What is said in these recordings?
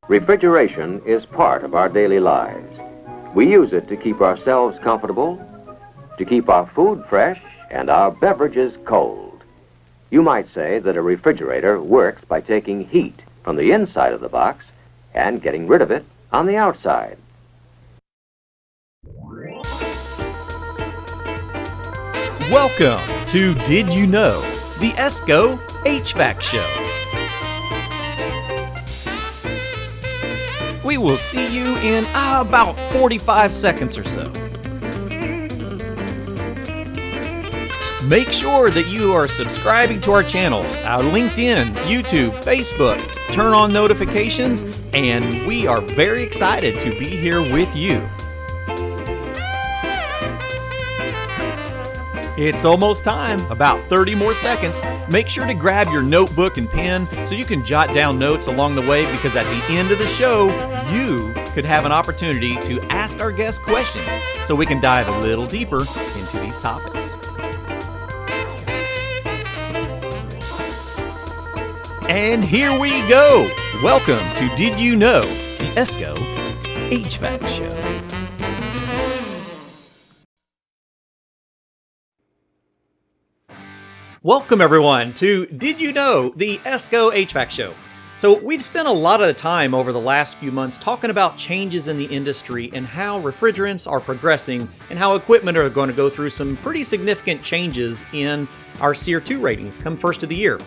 Refrigeration is part of our daily lives. We use it to keep ourselves comfortable, to keep our food fresh, and our beverages cold. You might say that a refrigerator works by taking heat from the inside of the box and getting rid of it on the outside. Welcome to Did You Know? The ESCO HVAC Show. We will see you in about 45 seconds or so. Make sure that you are subscribing to our channels on LinkedIn, YouTube, Facebook. Turn on notifications, and we are very excited to be here with you. It's almost time, about 30 more seconds. Make sure to grab your notebook and pen so you can jot down notes along the way, because at the end of the show, you could have an opportunity to ask our guests questions so we can dive a little deeper into these topics. And here we go. Welcome to Did You Know? The ESCO HVAC Show. Welcome everyone to Did You Know? The ESCO HVAC Show. So we've spent a lot of the time over the last few months talking about changes in the industry and how refrigerants are progressing and how equipment are going to go through some pretty significant changes in our SEER 2 ratings come first of the year.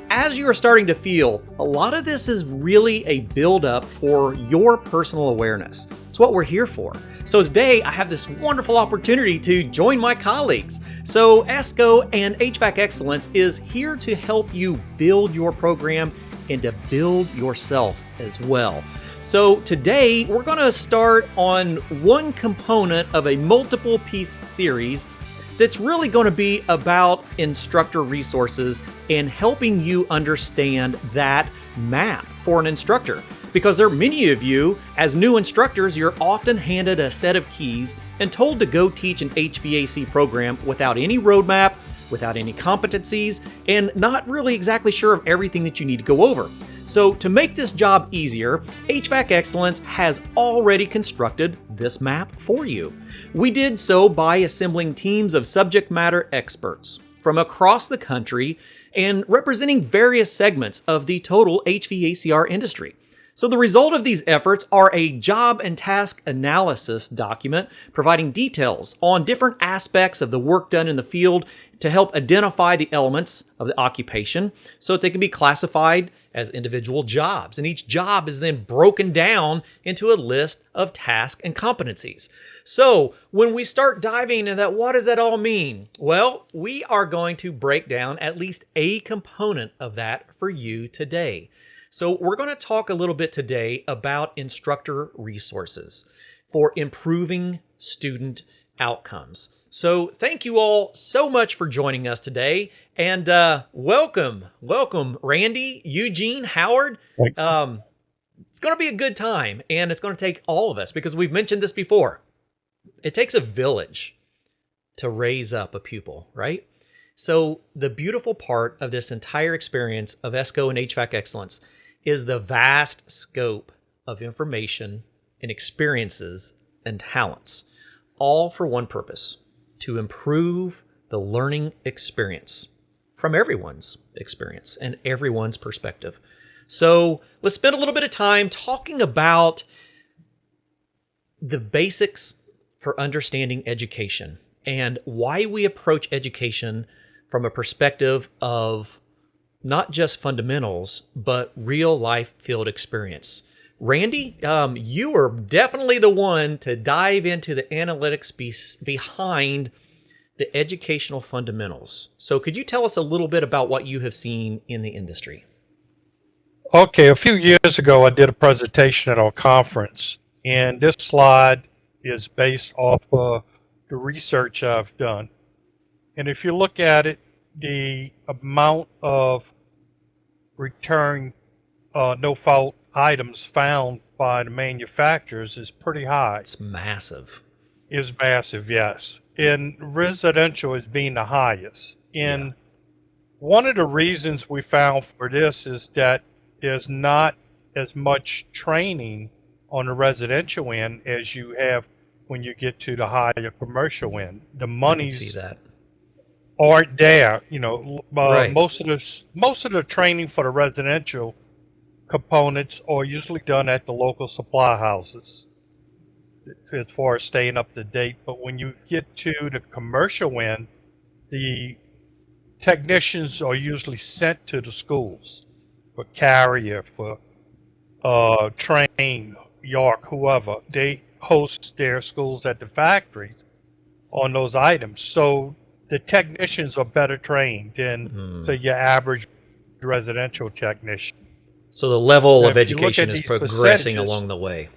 As you are starting to feel, a lot of this is really a build-up for your personal awareness. It's what we're here for. So today I have this wonderful opportunity to join my colleagues. So ESCO and HVAC Excellence is here to help you build your program and to build yourself as well. So today we're going to start on one component of a multiple piece series that's really going to be about instructor resources and helping you understand that map for an instructor. Because there are many of you, as new instructors, you're often handed a set of keys and told to go teach an HVAC program without any roadmap, without any competencies, and not really exactly sure of everything that you need to go over. So to make this job easier, HVAC Excellence has already constructed this map for you. We did so by assembling teams of subject matter experts from across the country and representing various segments of the total HVACR industry. So the result of these efforts are a job and task analysis document providing details on different aspects of the work done in the field to help identify the elements of the occupation so that they can be classified as individual jobs. And each job is then broken down into a list of tasks and competencies. So when we start diving into that, what does that all mean? Well, we are going to break down at least a component of that for you today. So we're going to talk a little bit today about instructor resources for improving student outcomes. So thank you all so much for joining us today, and welcome, Randy, Eugene, Howard. It's going to be a good time, and it's going to take all of us, because we've mentioned this before. It takes a village to raise up a pupil, right? So the beautiful part of this entire experience of ESCO and HVAC Excellence is the vast scope of information and experiences and talents, all for one purpose: to improve the learning experience from everyone's experience and everyone's perspective. So let's spend a little bit of time talking about the basics for understanding education and why we approach education from a perspective of not just fundamentals, but real life field experience. Randy, you are definitely the one to dive into the analytics behind the educational fundamentals. So could you tell us a little bit about what you have seen in the industry? Okay, a few years ago I did a presentation at our conference, and this slide is based off of the research I've done. And if you look at it, the amount of return no-fault items found by the manufacturers is pretty high. It's massive. Is massive, yes. And residential is being the highest. And one of the reasons we found for this is that there's not as much training on the residential end as you have when you get to the higher commercial end. The I can see monies that. aren't there. Right. Most of the training for the residential components are usually done at the local supply houses as far as staying up to date. But when you get to the commercial end, the technicians are usually sent to the schools for Carrier, for Train, York, whoever. They host their schools at the factories on those items. So the technicians are better trained than, say, your average residential technician. So the level Now, of if you look education at is these progressing percentages, along the way.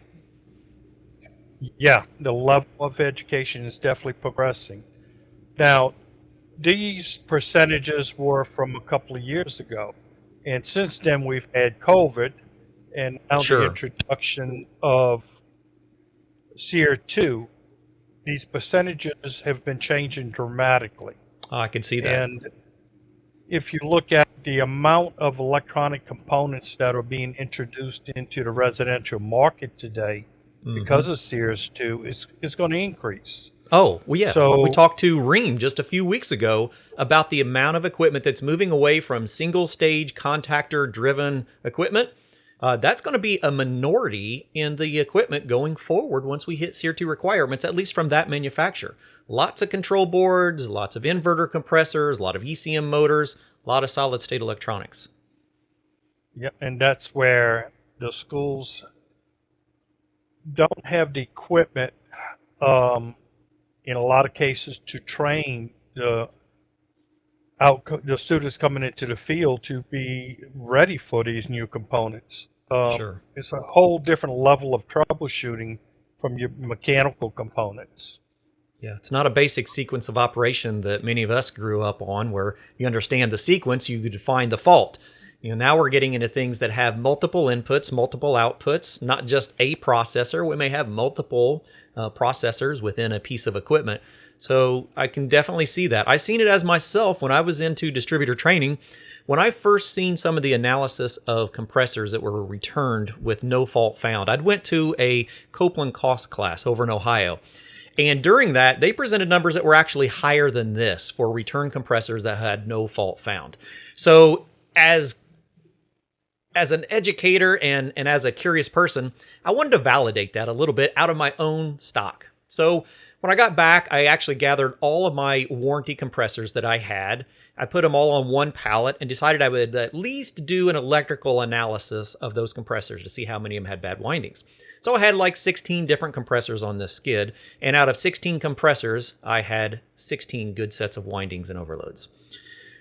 yeah, the level of education is definitely progressing. Now, these percentages were from a couple of years ago. And since then, we've had COVID and now the Sure. introduction of SEER 2. These percentages have been changing dramatically. I can see that. And if you look at the amount of electronic components that are being introduced into the residential market today because of SEERS 2, it's going to increase. Oh, well, yeah. So We talked to Reem just a few weeks ago about the amount of equipment that's moving away from single-stage contactor-driven equipment. That's going to be a minority in the equipment going forward once we hit SEER 2 requirements, at least from that manufacturer. Lots of control boards, lots of inverter compressors, a lot of ECM motors, a lot of solid-state electronics. yeah, and that's where the schools don't have the equipment in a lot of cases to train the students coming into the field to be ready for these new components. Sure. It's a whole different level of troubleshooting from your mechanical components. Yeah, it's not a basic sequence of operation that many of us grew up on where you understand the sequence, you could find the fault. Now we're getting into things that have multiple inputs, multiple outputs, not just a processor. We may have multiple processors within a piece of equipment. So I can definitely see that. I've seen it as myself when I was into distributor training. When I first seen some of the analysis of compressors that were returned with no fault found, I'd went to a Copeland cost class over in Ohio. And during that, they presented numbers that were actually higher than this for return compressors that had no fault found. So as an educator and as a curious person, I wanted to validate that a little bit out of my own stock. So when I got back, I actually gathered all of my warranty compressors that I had. I put them all on one pallet and decided I would at least do an electrical analysis of those compressors to see how many of them had bad windings. So I had like 16 different compressors on this skid, and out of 16 compressors, I had 16 good sets of windings and overloads.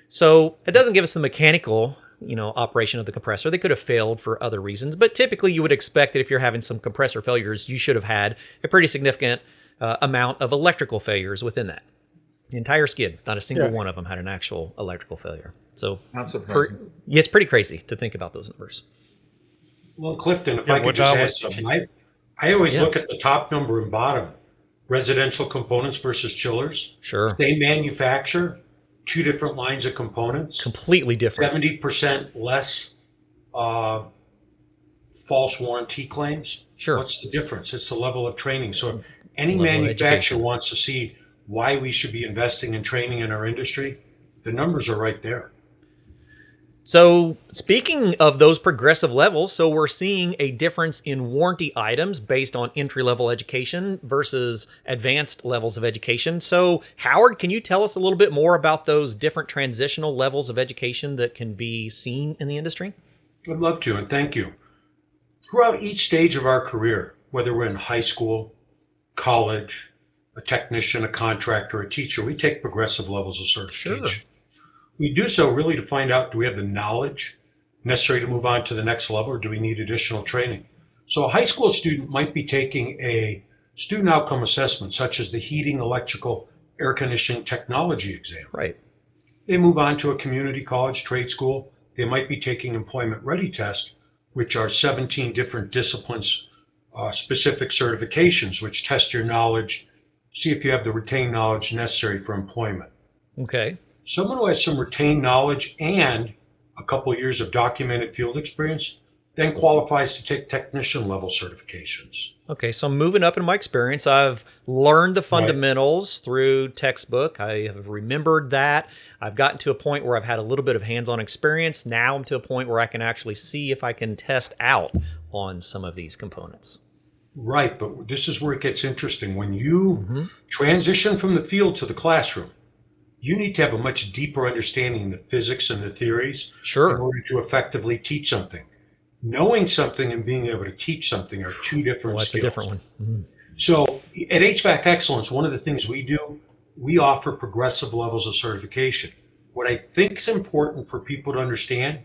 So it doesn't give us the mechanical operation of the compressor. They could have failed for other reasons, but typically you would expect that if you're having some compressor failures, you should have had a pretty significant amount of electrical failures within that. The entire skid, not a single one of them had an actual electrical failure. So Not surprising. it's pretty crazy to think about those numbers. Well, Clifton, if I could just add something, I always look at the top number and bottom, residential components versus chillers. Sure. Same manufacturer, two different lines of components, Completely different. 70% less false warranty claims. Sure. What's the difference? It's the level of training. So if any Level of manufacturer education. wants to see why we should be investing in training in our industry, the numbers are right there. So speaking of those progressive levels, so we're seeing a difference in warranty items based on entry-level education versus advanced levels of education. So Howard, can you tell us a little bit more about those different transitional levels of education that can be seen in the industry? I'd love to, and thank you. Throughout each stage of our career, whether we're in high school, college, a technician, a contractor, a teacher, we take progressive levels of certification. Sure. We do so really to find out, do we have the knowledge necessary to move on to the next level, or do we need additional training? So a high school student might be taking a student outcome assessment, such as the heating, electrical, air conditioning technology exam. Right. They move on to a community college, trade school. They might be taking employment ready tests, which are 17 different disciplines, specific certifications, which test your knowledge, see if you have the retained knowledge necessary for employment. Okay. Someone who has some retained knowledge and a couple of years of documented field experience then qualifies to take technician level certifications. Okay, so moving up in my experience, I've learned the Right. fundamentals through textbook. I have remembered that. I've gotten to a point where I've had a little bit of hands-on experience. Now I'm to a point where I can actually see if I can test out on some of these components. Right, but this is where it gets interesting. When you Mm-hmm. transition from the field to the classroom, you need to have a much deeper understanding of the physics and the theories in Sure. order to effectively teach something. Knowing something and being able to teach something are two different Well, that's a skills. different one. Mhm. So at HVAC Excellence, one of the things we do, we offer progressive levels of certification. What I think is important for people to understand,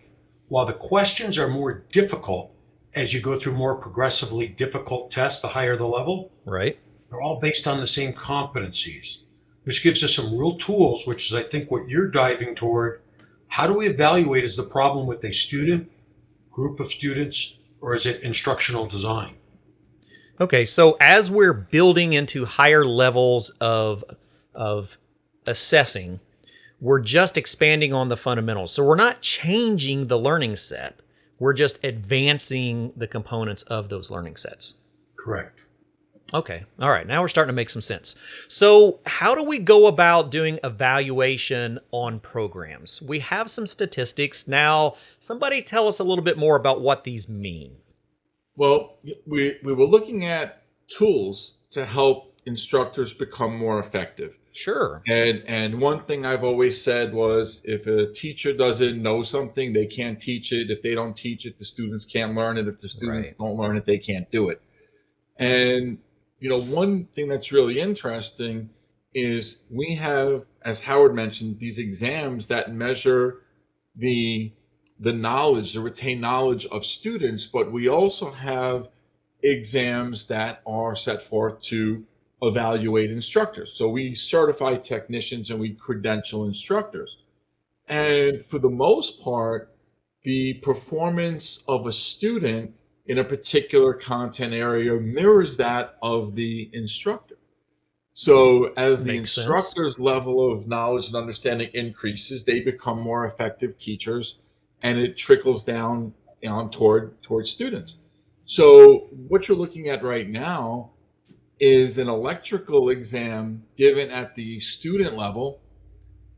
while the questions are more difficult as you go through more progressively difficult tests, the higher the level, Right. they're all based on the same competencies, which gives us some real tools, which is, I think, what you're diving toward. How do we evaluate, is the problem with a student, group of students, or is it instructional design? Okay, so as we're building into higher levels of assessing, we're just expanding on the fundamentals. So we're not changing the learning set. We're just advancing the components of those learning sets. Correct. Okay. All right. Now we're starting to make some sense. So how do we go about doing evaluation on programs? We have some statistics. Now, somebody tell us a little bit more about what these mean. Well, we were looking at tools to help instructors become more effective. Sure. And one thing I've always said was, if a teacher doesn't know something, they can't teach it. If they don't teach it, the students can't learn it. If the students Right. don't learn it, they can't do it. And, one thing that's really interesting is we have, as Howard mentioned, these exams that measure the knowledge, the retained knowledge of students, but we also have exams that are set forth to evaluate instructors. So we certify technicians and we credential instructors. And for the most part, the performance of a student in a particular content area mirrors that of the instructor. So as the Makes sense. instructor's level of knowledge and understanding increases, they become more effective teachers, and it trickles down toward students. So what you're looking at right now is an electrical exam given at the student level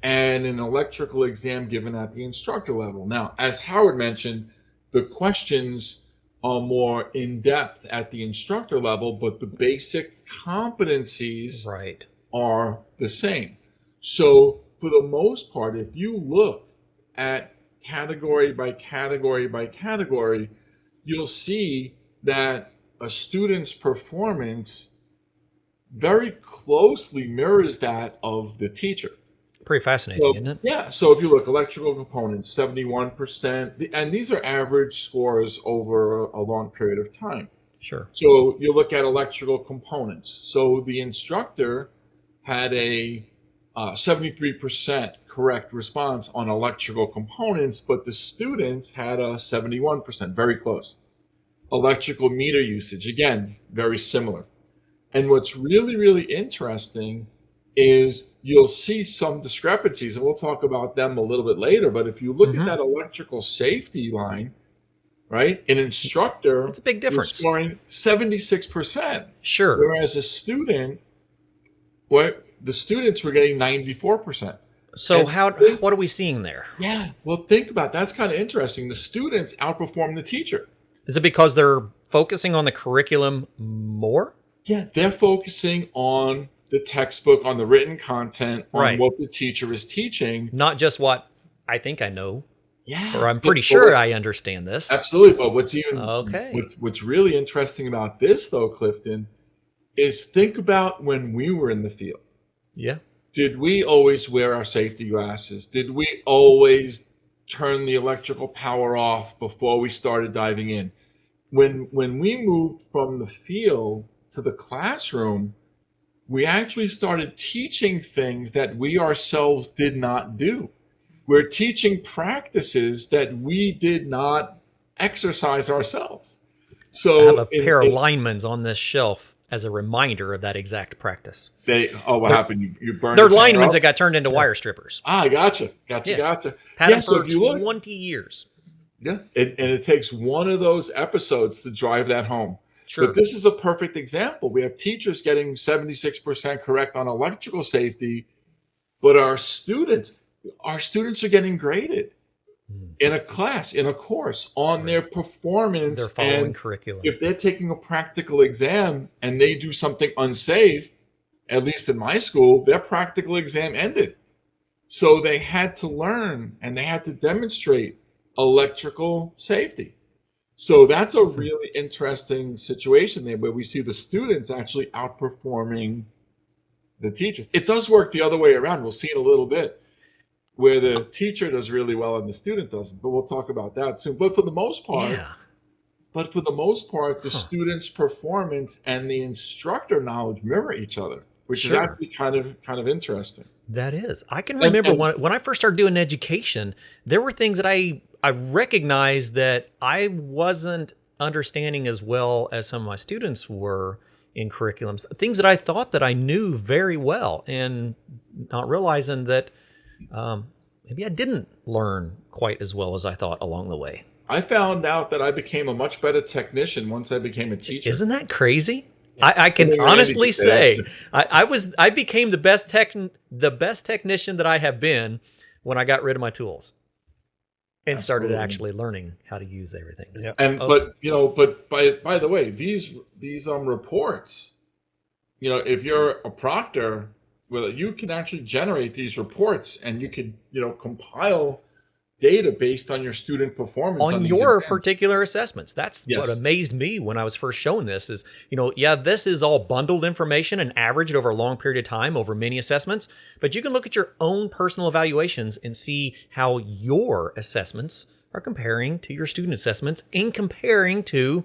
and an electrical exam given at the instructor level. Now, as Howard mentioned, the questions are more in-depth at the instructor level, but the basic competencies Right. are the same. So for the most part, if you look at category by category by category, you'll see that a student's performance very closely mirrors that of the teacher. Pretty fascinating, So, isn't it? yeah, so if you look, electrical components, 71%, and these are average scores over a long period of time. Sure. So you look at electrical components. So the instructor had a 73% correct response on electrical components, but the students had a 71%, very close. Electrical meter usage, again, very similar. And what's really, really interesting is you'll see some discrepancies, and we'll talk about them a little bit later. But if you look Mhm. at that electrical safety line, right, an instructor It's a big is difference. scoring 76%, Sure. whereas a student, the students were getting 94%. So And what are we seeing there? yeah, well, think about that's kind of interesting. The students outperform the teacher. Is it because they're focusing on the curriculum more? Yeah, they're focusing on the textbook, on the written content, on Right. what the teacher is teaching. Not just what I think I know, Yeah, or I'm pretty but sure I understand this. absolutely. But what's even Okay. what's really interesting about this, though, Clifton, is think about when we were in the field. Yeah. Did we always wear our safety glasses? Did we always turn the electrical power off before we started diving in? When we moved from the field to the classroom, we actually started teaching things that we ourselves did not do. We're teaching practices that we did not exercise ourselves. So I have a in- pair of in- linemen's on this shelf as a reminder of that exact practice. what They're- happened? You burned They're the power linemen's up? that got turned into wire strippers. Gotcha. Yeah. Gotcha. Had Yeah, them so for if you look, 20 years. Yeah, and it takes one of those episodes to drive that home. Sure. But this is a perfect example. We have teachers getting 76% correct on electrical safety, but our students are getting graded in a class, in a course, on their performance. They're following And curriculum. if they're taking a practical exam and they do something unsafe, at least in my school, their practical exam ended. So they had to learn and they had to demonstrate electrical safety. So that's a really interesting situation there where we see the students actually outperforming the teachers. It does work the other way around. We'll see in a little bit where the teacher does really well and the student doesn't, but we'll talk about that soon. But for the most part, the student's performance and the instructor knowledge mirror each other, which is actually kind of interesting. That is. I can remember when I first started doing education, there were things that I recognized that I wasn't understanding as well as some of my students were in curriculums. Things that I thought that I knew very well, and not realizing that maybe I didn't learn quite as well as I thought along the way. I found out that I became a much better technician once I became a teacher. Isn't that crazy? I can honestly say I became the best technician that I have been when I got rid of my tools and started actually learning how to use everything. Yeah. And but by the way, these reports, if you're a proctor, well, you can actually generate these reports and you could compile data based on your student performance on your particular assessments. That's what amazed me when I was first shown this is, this is all bundled information and averaged over a long period of time over many assessments, but you can look at your own personal evaluations and see how your assessments are comparing to your student assessments in comparing to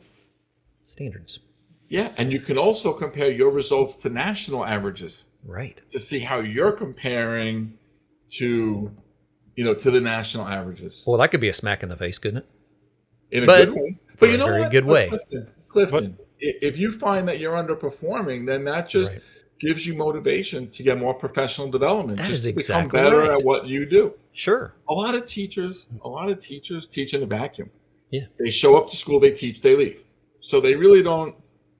standards. Yeah, and you can also compare your results to national averages. Right. To see how you're comparing to to the national averages. Well, that could be a smack in the face, couldn't it? In a good way. But in a very good way. Clifton, if you find that you're underperforming, then that just gives you motivation to get more professional development. That just is to exactly become better right. at what you do. Sure. A lot of teachers teach in a vacuum. Yeah. They show up to school, they teach, they leave. So they really don't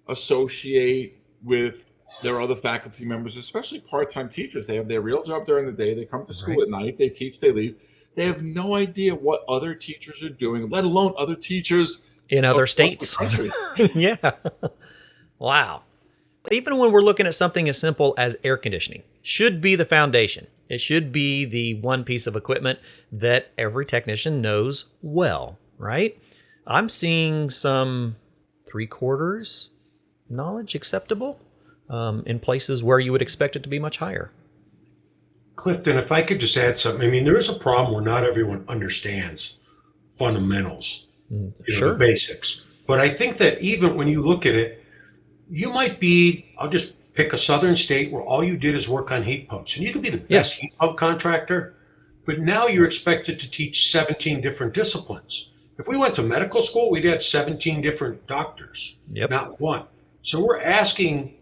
associate with their other faculty members, especially part-time teachers. They have their real job during the day. They come to school at night. They teach, they leave. They have no idea what other teachers are doing, let alone other teachers in other states. Yeah. Wow. Even when we're looking at something as simple as air conditioning, should be the foundation. It should be the one piece of equipment that every technician knows well, right? I'm seeing some 3/4 knowledge acceptable in places where you would expect it to be much higher. Clifton, if I could just add something. I mean, there is a problem where not everyone understands fundamentals, the basics. But I think that even when you look at it, you might be, I'll just pick a southern state where all you did is work on heat pumps. And you could be the best heat pump contractor, but now you're expected to teach 17 different disciplines. If we went to medical school, we'd have 17 different doctors, not one. So we're asking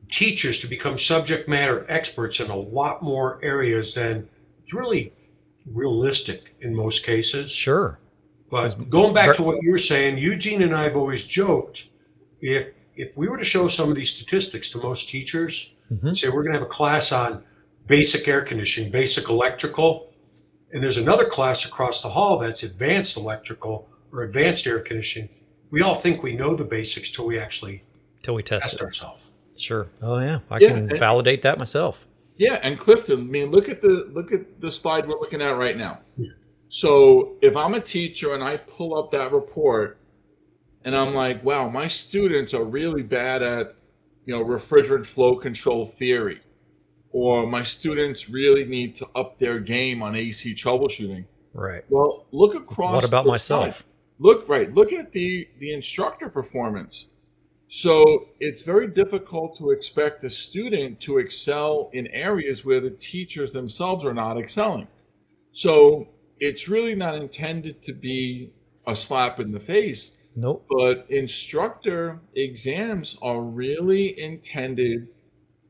teachers to become subject matter experts in a lot more areas than is really realistic in most cases. Sure. But going back to what you were saying, Eugene and I have always joked, if we were to show some of these statistics to most teachers, say we're going to have a class on basic air conditioning, basic electrical, and there's another class across the hall that's advanced electrical or advanced air conditioning, we all think we know the basics till we actually test ourselves. Sure. Oh yeah, I can validate that myself. Yeah, and Clifton, I mean, look at the slide we're looking at right now. So if I'm a teacher and I pull up that report, and I'm like, wow, my students are really bad at, refrigerant flow control theory, or my students really need to up their game on AC troubleshooting. Right. Well, look across. What about myself? Slide. Look at the instructor performance. So it's very difficult to expect a student to excel in areas where the teachers themselves are not excelling. So it's really not intended to be a slap in the face. Nope. But instructor exams are really intended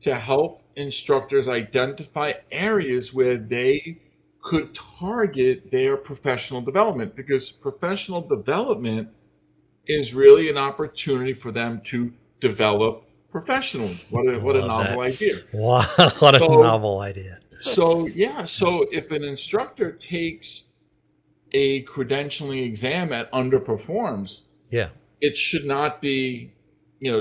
to help instructors identify areas where they could target their professional development, because professional development is really an opportunity for them to develop professionally. What a Love novel that. idea. What a So, novel idea. so if an instructor takes a credentialing exam that underperforms, Yeah. it should not be,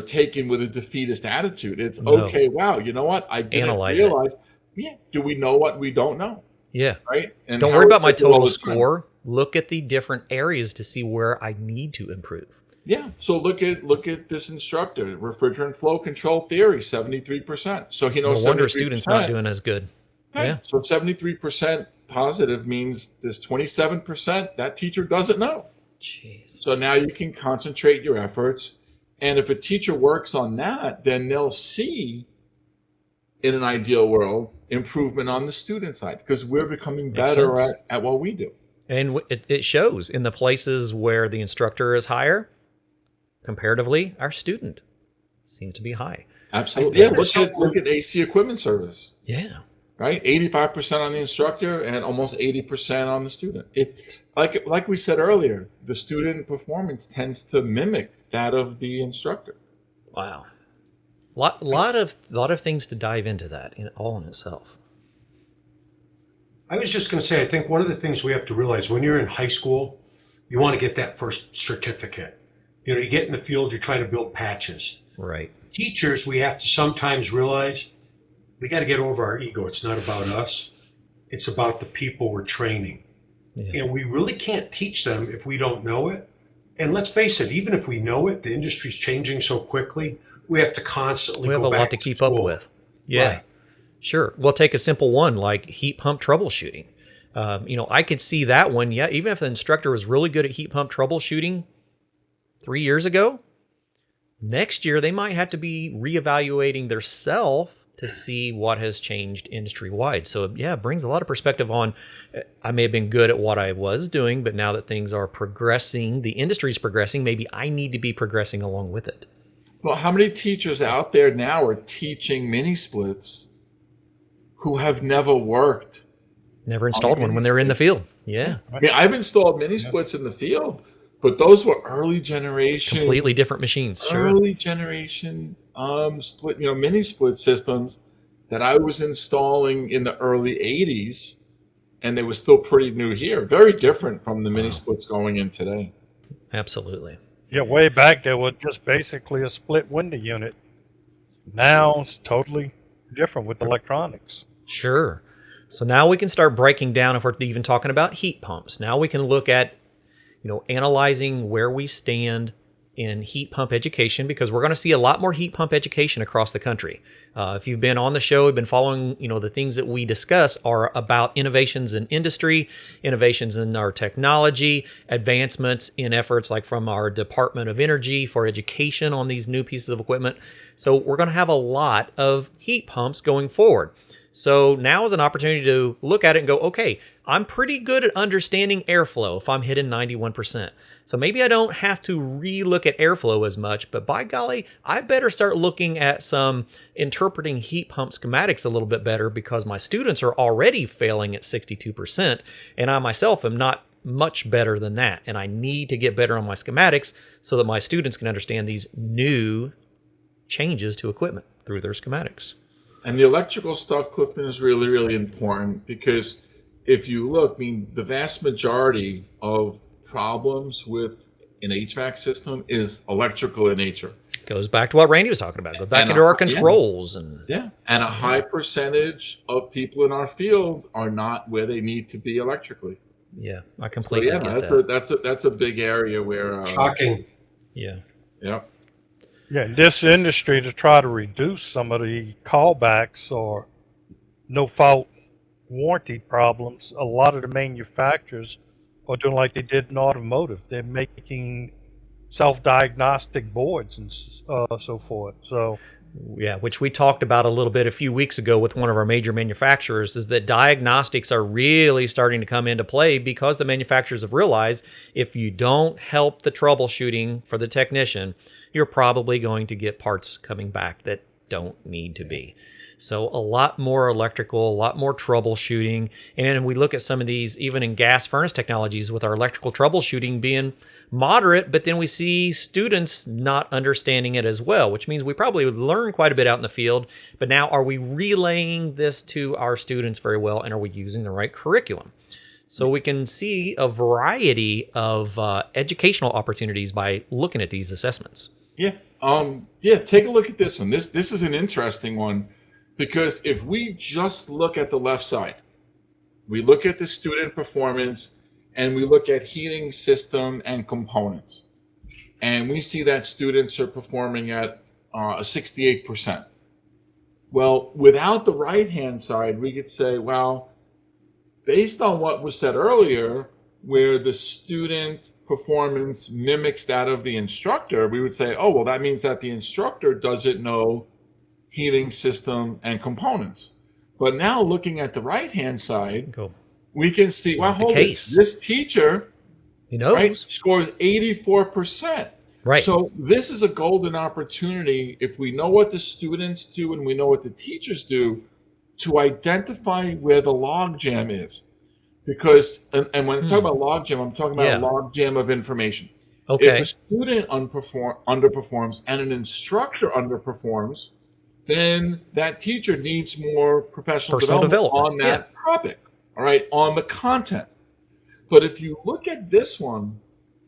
taken with a defeatist attitude. It's No. okay. Wow, you know what? I didn't Analyze it. realize. Yeah. Do we know what we don't know? Yeah. Right. And Don't worry Howard about my says it all total the time. score. Look at the different areas to see where I need to improve. Yeah. So look at this instructor, refrigerant flow control theory, 73%. So he No knows wonder 73%. students not doing as good. Right. Yeah. So 73% positive means this 27% that teacher doesn't know. Jeez. So now you can concentrate your efforts. And if a teacher works on that, then they'll see, in an ideal world, improvement on the student side, because we're becoming Makes better sense. at what we do. And it shows in the places where the instructor is higher, comparatively, our student seems to be high. Absolutely. Yeah. there's Look at AC equipment service. Yeah. Right, 85% on the instructor and almost 80% on the student. It's like we said earlier, the student performance tends to mimic that of the instructor. Wow. Lot of things to dive into that all in itself. I was just going to say, I think one of the things we have to realize when you're in high school, you want to get that first certificate. You get in the field, you're trying to build patches. Right. Teachers, we have to sometimes realize we got to get over our ego. It's not about us. It's about the people we're training. Yeah. And we really can't teach them if we don't know it. And let's face it, even if we know it, the industry's changing so quickly, we have to constantly We have go a back lot to keep up school. with. Yeah. Right. Sure. We'll take a simple one like heat pump troubleshooting. I could see that one. Yeah. Even if the instructor was really good at heat pump troubleshooting 3 years ago, next year they might have to be reevaluating their self to see what has changed industry-wide. So yeah, it brings a lot of perspective on, I may have been good at what I was doing, but now that things are progressing, the industry's progressing, maybe I need to be progressing along with it. Well, how many teachers out there now are teaching mini splits who have never worked? Never installed one when they were in the field. Yeah. I mean, I've installed mini splits in the field, but those were early generation, Completely different machines. Sure. early generation split, mini split systems that I was installing in the early 80s, and they were still pretty new here. Very different from the mini splits going in today. Absolutely. Yeah, way back there was just basically a split window unit. Now it's totally different with electronics. Sure. So now we can start breaking down, if we're even talking about heat pumps. Now we can look at, analyzing where we stand in heat pump education, because we're going to see a lot more heat pump education across the country. If you've been on the show, been following, the things that we discuss are about innovations in industry, innovations in our technology, advancements in efforts like from our Department of Energy for education on these new pieces of equipment. So we're going to have a lot of heat pumps going forward. So now is an opportunity to look at it and go, okay, I'm pretty good at understanding airflow if I'm hitting 91%. So maybe I don't have to re-look at airflow as much, but by golly, I better start looking at some interpreting heat pump schematics a little bit better, because my students are already failing at 62%, and I myself am not much better than that. And I need to get better on my schematics so that my students can understand these new changes to equipment through their schematics. And the electrical stuff, Clifton, is really, really important, because if you look, the vast majority of problems with an HVAC system is electrical in nature. Goes back to what Randy was talking about. Go back And into our controls. And a high percentage of people in our field are not where they need to be electrically. Yeah, I completely get that. That's a big area where... Shocking. Yeah. Yep. Yeah, in this industry, to try to reduce some of the callbacks or no-fault warranty problems, a lot of the manufacturers are doing like they did in automotive. They're making self-diagnostic boards and so forth. So, yeah, which we talked about a little bit a few weeks ago with one of our major manufacturers, is that diagnostics are really starting to come into play, because the manufacturers have realized if you don't help the troubleshooting for the technician, you're probably going to get parts coming back that don't need to be. So a lot more electrical, a lot more troubleshooting. And then we look at some of these, even in gas furnace technologies, with our electrical troubleshooting being moderate, but then we see students not understanding it as well, which means we probably would learn quite a bit out in the field. But now, are we relaying this to our students very well, and are we using the right curriculum? So we can see a variety of educational opportunities by looking at these assessments. Yeah. Yeah. Take a look at this one. This is an interesting one, because if we just look at the left side, we look at the student performance and we look at heating system and components, and we see that students are performing at a 68%. Well, without the right-hand side, we could say, well, based on what was said earlier, where the student performance mimics that of the instructor, we would say, oh, well, that means that the instructor doesn't know heating system and components. But now looking at the right-hand side, Cool. we can see, It's well, not the hold it. case. This teacher, He knows. right, scores 84%. Right. So this is a golden opportunity, if we know what the students do and we know what the teachers do, to identify where the logjam is. Because, and when I talk about logjam, I'm talking about a logjam of information. Okay. If a student underperforms and an instructor underperforms, then that teacher needs more professional development on that topic, all right, on the content. But if you look at this one,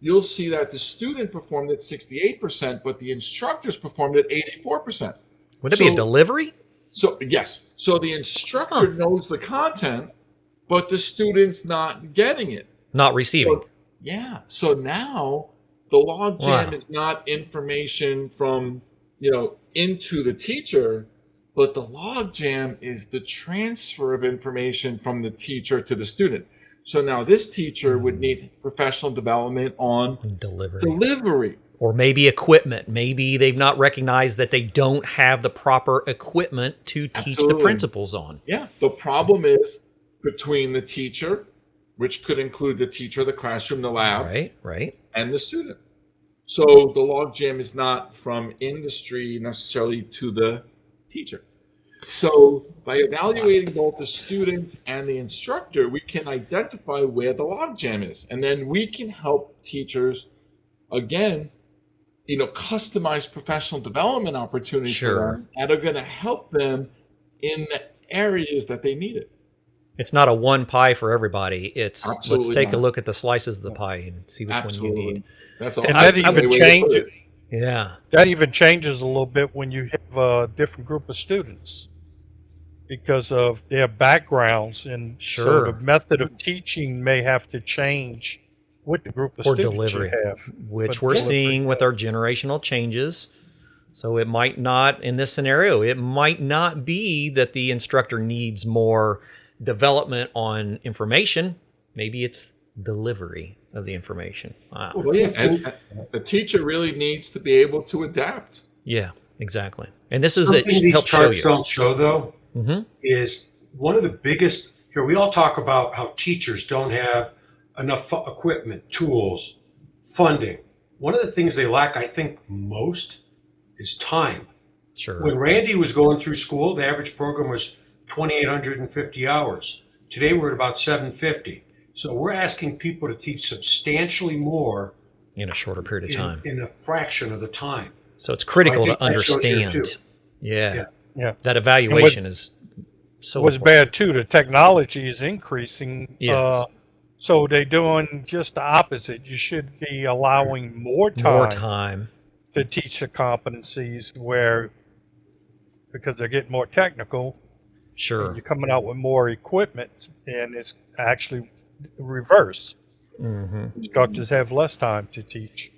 you'll see that the student performed at 68%, but the instructors performed at 84%. Would it be a delivery? So, yes. So the instructor knows the content, but the student's not getting it. Not receiving. So, so now the logjam is not information from, into the teacher, but the logjam is the transfer of information from the teacher to the student. So now this teacher would need professional development on delivery. Or maybe equipment. Maybe they've not recognized that they don't have the proper equipment to teach the principles on. Yeah. The problem is between the teacher, which could include the teacher, the classroom, the lab, right, and the student. So the logjam is not from industry necessarily to the teacher. So by evaluating both the students and the instructor, we can identify where the logjam is. And then we can help teachers, again, customize professional development opportunities for them that are going to help them in the areas that they need it. It's not a one pie for everybody. It's let's take a look at the slices of the pie and see which one you need. That's all. And that even changes. Yeah. That even changes a little bit when you have a different group of students because of their backgrounds, and so the method of teaching may have to change with the group of students you have. Which we're seeing with our generational changes. So it might not, in this scenario, it might not be that the instructor needs more development on information. Maybe it's delivery of the information. Wow. Well, yeah, and the teacher really needs to be able to adapt. Yeah, exactly. And this is something these charts don't show, though, is one of the biggest. Here, we all talk about how teachers don't have enough equipment, tools, funding. One of the things they lack, I think, most is time. Sure. When Randy was going through school, the average program was 2,850 hours. Today, we're at about 750. So we're asking people to teach substantially more in a shorter period of time, in a fraction of the time. So it's critical to understand. Yeah. That evaluation is so. What's bad too, the technology is increasing. Yes. So they're doing just the opposite. You should be allowing more time to teach the competencies, because they're getting more technical. Sure. You're coming out with more equipment, and it's actually reverse. Instructors have less time to teach.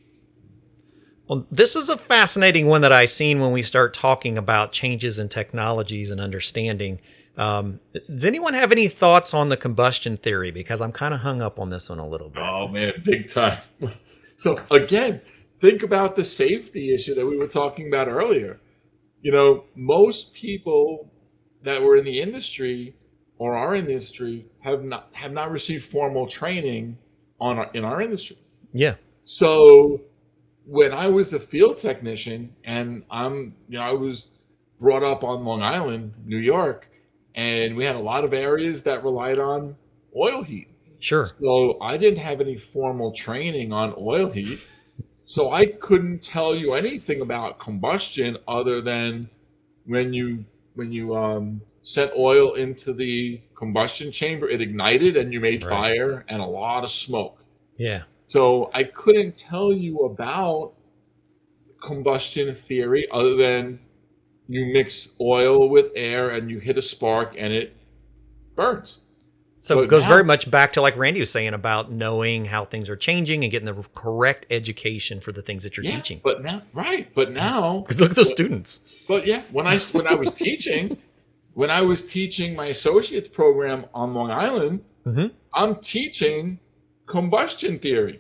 Well, this is a fascinating one that I've seen when we start talking about changes in technologies and understanding. Does anyone have any thoughts on the combustion theory? Because I'm kind of hung up on this one a little bit. Oh, man, big time. So, again, think about the safety issue that we were talking about earlier. Most people that were in the industry or are in the industry have not received formal training in our industry. Yeah. So when I was a field technician and I was brought up on Long Island, New York, and we had a lot of areas that relied on oil heat. Sure. So I didn't have any formal training on oil heat. So I couldn't tell you anything about combustion other than when you sent oil into the combustion chamber, it ignited and you made fire and a lot of smoke. Yeah. So I couldn't tell you about combustion theory other than you mix oil with air and you hit a spark and it burns. So But it goes now- very much back to like Randy was saying about knowing how things are changing and getting the correct education for the things that you're teaching. But now, but now, Because look at those students. but yeah, when I was teaching, when I was teaching my associate's program on Long Island, I'm teaching combustion theory.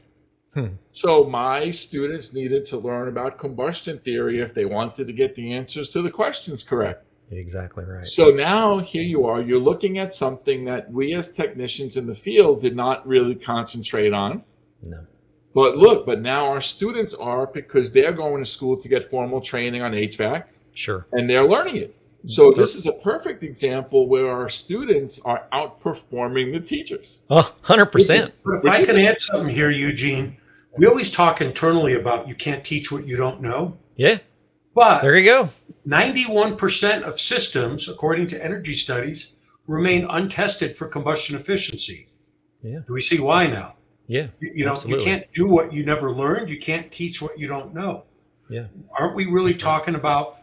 So my students needed to learn about combustion theory if they wanted to get the answers to the questions correct. Exactly right. So now here you are, you're looking at something that we as technicians in the field did not really concentrate on. No. But now our students are, because they're going to school to get formal training on HVAC Sure. and they're learning it. So this is a perfect example where our students are outperforming the teachers. Oh, 100%. But if Which I is can a- add something here, Eugene, we always talk internally about you can't teach what you don't know. Yeah. But There you go. 91% of systems, according to energy studies, remain untested for combustion efficiency. Yeah. Do we see why now? Yeah. You know, Absolutely. you can't do what you never learned. You can't teach what you don't know. Yeah. Aren't we really talking about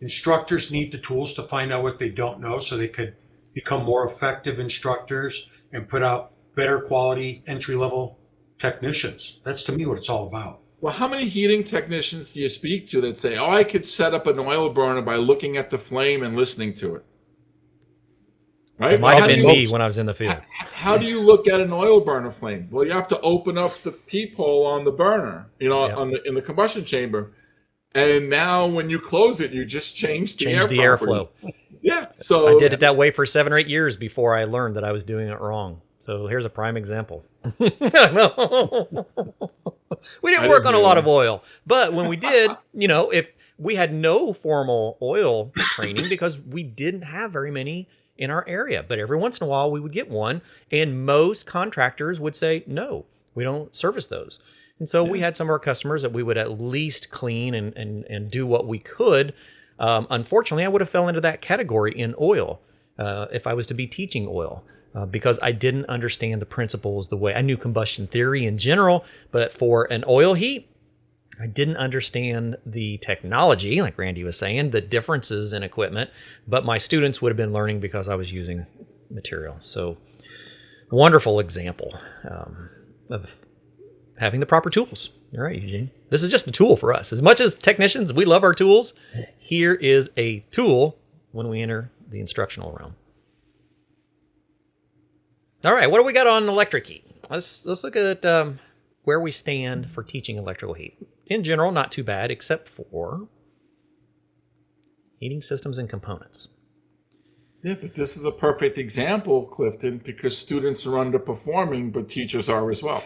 instructors need the tools to find out what they don't know so they could become more effective instructors and put out better quality entry-level technicians? That's to me what it's all about. Well, how many heating technicians do you speak to that say, oh, I could set up an oil burner by looking at the flame and listening to it? Right? It might How have do been you- me when I was in the field. How do you look at an oil burner flame? Well, you have to open up the peephole on the burner, Yeah. in the combustion chamber. And now when you close it, you just change the Change air the properties. airflow. Yeah. So I did it that way for 7 or 8 years before I learned that I was doing it wrong. So here's a prime example. We didn't work on a lot of oil, but when we did, if we had no formal oil training because we didn't have very many in our area, but every once in a while we would get one, and most contractors would say, no, we don't service those. And so we had some of our customers that we would at least clean and do what we could. Unfortunately, I would have fell into that category in oil if I was to be teaching oil. Because I didn't understand the principles the way I knew combustion theory in general, but for an oil heat, I didn't understand the technology, like Randy was saying, the differences in equipment, but my students would have been learning because I was using material. So wonderful example of having the proper tools. All right, Eugene. This is just a tool for us. As much as technicians, we love our tools. Here is a tool when we enter the instructional realm. All right, what do we got on electric heat? Let's look at where we stand for teaching electrical heat. In general, not too bad, except for heating systems and components. Yeah, but this is a perfect example, Clifton, because students are underperforming, but teachers are as well.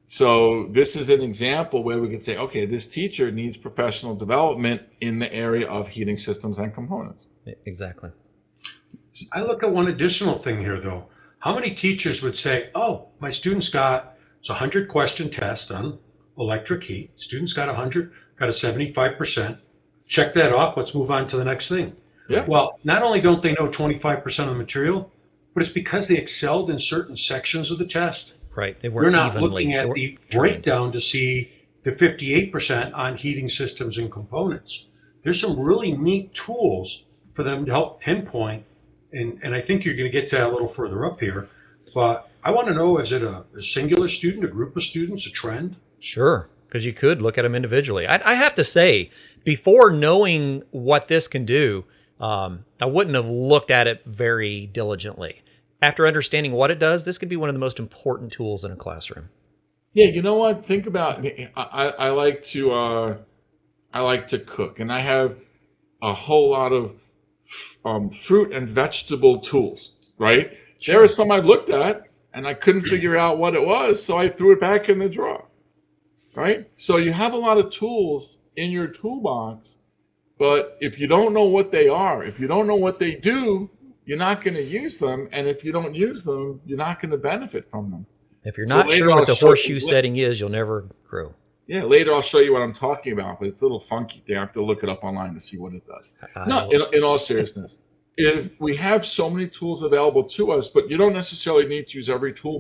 So this is an example where we could say, okay, this teacher needs professional development in the area of heating systems and components. Exactly. I look at one additional thing here, though. How many teachers would say, oh, my students got, it's a 100-question test on electric heat. Students got 100, got a 75%. Check that off. Let's move on to the next thing. Yeah. Well, not only don't they know 25% of the material, but it's because they excelled in certain sections of the test. Right. They We're weren't not evenly. looking They at weren't the trained. breakdown to see the 58% on heating systems and components. There's some really neat tools for them to help pinpoint, and I think you're going to get to that a little further up here, but I want to know, is it a singular student, a group of students, a trend? Sure, because you could look at them individually. I have to say, before knowing what this can do, I wouldn't have looked at it very diligently. After understanding what it does, this could be one of the most important tools in a classroom. Yeah, you know what? Think about. I like to cook, and I have a whole lot of fruit and vegetable tools. Right? Sure. There are some I looked at, and I couldn't figure out what it was, so I threw it back in the drawer. Right? So you have a lot of tools in your toolbox, But if you don't know what they are, if you don't know what they do, you're not going to use them. And if you don't use them, you're not going to benefit from them. If you're So not later sure what I'll the show horseshoe you- setting is, you'll never grow. Yeah, later I'll show you what I'm talking about, but it's a little funky there. I have to look it up online to see what it does. No, in all seriousness, if we have so many tools available to us, but you don't necessarily need to use every tool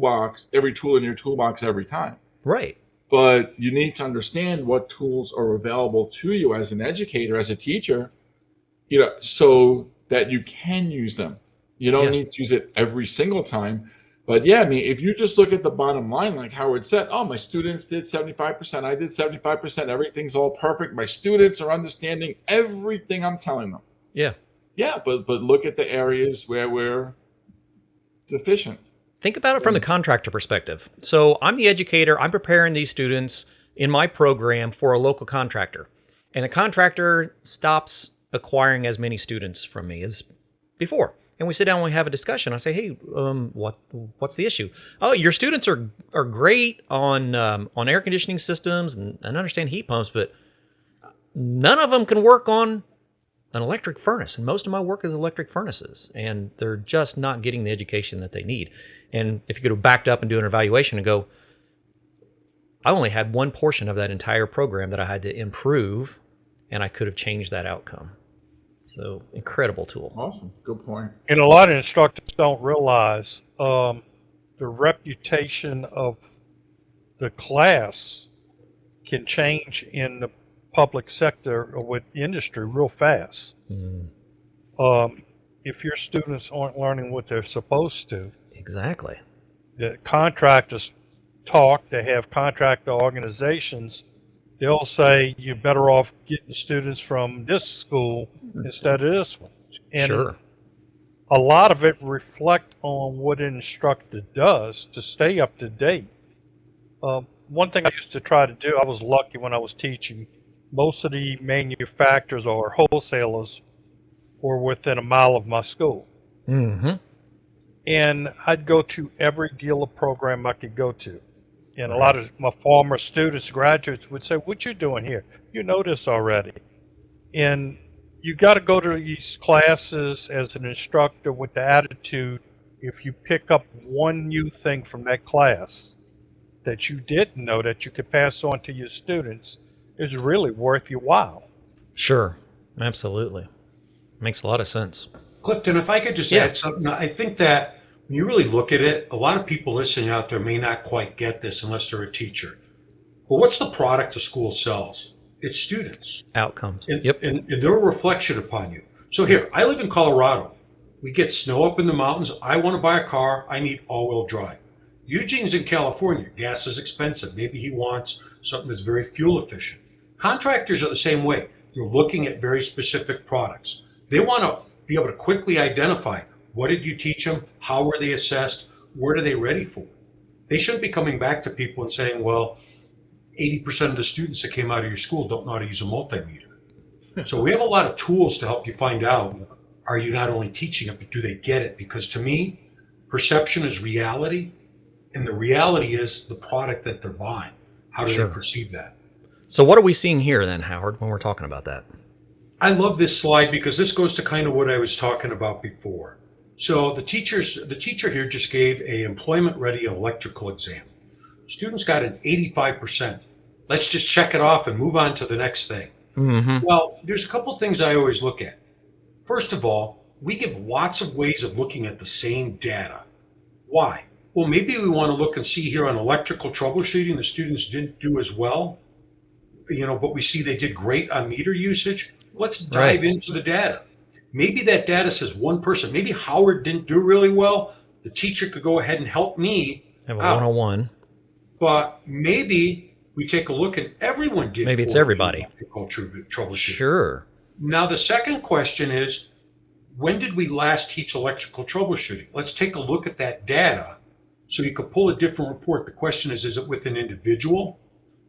in your toolbox every time. Right. But you need to understand what tools are available to you as an educator, as a teacher, so that you can use them. You don't need to use it every single time. But yeah, I mean, if you just look at the bottom line, like Howard said, oh, my students did 75%, I did 75%, everything's all perfect. My students are understanding everything I'm telling them. Yeah. Yeah, but look at the areas where we're deficient. Think about it from the contractor perspective. So I'm the educator. I'm preparing these students in my program for a local contractor. And the contractor stops acquiring as many students from me as before. And we sit down and we have a discussion. I say, hey, what's the issue? Oh, your students are great on air conditioning systems and understand heat pumps, but none of them can work on an electric furnace. And most of my work is electric furnaces. And they're just not getting the education that they need. And if you could have backed up and do an evaluation and go, I only had one portion of that entire program that I had to improve, and I could have changed that outcome. So incredible tool. Awesome. Good point. And a lot of instructors don't realize the reputation of the class can change in the public sector or with industry real fast. If your students aren't learning what they're supposed to, Exactly. the contractors talk, they have contractor organizations, they'll say you're better off getting students from this school instead of this one. And Sure. a lot of it reflect on what an instructor does to stay up to date. One thing I used to try to do, I was lucky when I was teaching, most of the manufacturers or wholesalers were within a mile of my school. Mm-hmm. And I'd go to every dealer program I could go to. And a lot of my former students, graduates would say, what you doing here? You know this already. And you got to go to these classes as an instructor with the attitude, if you pick up one new thing from that class that you didn't know that you could pass on to your students, it's really worth your while. Sure. Absolutely. Makes a lot of sense. Clifton, if I could just add something, I think that when you really look at it, a lot of people listening out there may not quite get this unless they're a teacher. But what's the product the school sells? It's students. Outcomes. And, Yep. and they're a reflection upon you. So here, I live in Colorado. We get snow up in the mountains. I want to buy a car. I need all-wheel drive. Eugene's in California. Gas is expensive. Maybe he wants something that's very fuel efficient. Contractors are the same way. They're looking at very specific products. They want to be able to quickly identify, what did you teach them? How were they assessed? What are they ready for? They shouldn't be coming back to people and saying, well, 80% of the students that came out of your school don't know how to use a multimeter. So we have a lot of tools to help you find out, are you not only teaching it, but do they get it? Because to me, perception is reality, and the reality is the product that they're buying. How do Sure. they perceive that? So what are we seeing here then, Howard, when we're talking about that? I love this slide because this goes to kind of what I was talking about before. So the teacher here just gave a employment-ready electrical exam. Students got an 85%. Let's just check it off and move on to the next thing. Mm-hmm. Well, there's a couple things I always look at. First of all, we give lots of ways of looking at the same data. Why? Well, maybe we want to look and see here on electrical troubleshooting, the students didn't do as well, but we see they did great on meter usage. Let's dive into the data. Maybe that data says one person, maybe Howard didn't do really well. The teacher could go ahead and help me Have a out. one-on-one. But maybe we take a look and everyone did. Maybe it's poorly everybody. in electrical troubleshooting. Sure. Now, the second question is, when did we last teach electrical troubleshooting? Let's take a look at that data so you could pull a different report. The question is it with an individual?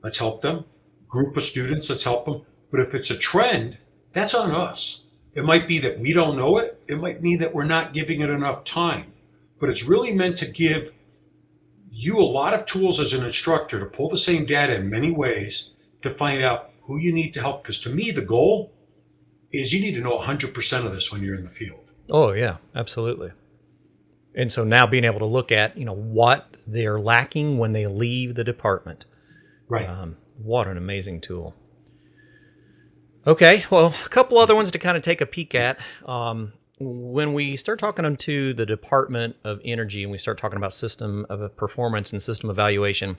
Let's help them. Group of students, let's help them. But if it's a trend, that's on us. It might be that we don't know it. It might be that we're not giving it enough time. But it's really meant to give you a lot of tools as an instructor to pull the same data in many ways to find out who you need to help. Because to me, the goal is you need to know 100% of this when you're in the field. Oh, yeah, absolutely. And so now being able to look at, what they're lacking when they leave the department. Right. What an amazing tool. Okay, well, a couple other ones to kind of take a peek at. When we start talking to the Department of Energy and we start talking about system of performance and system evaluation,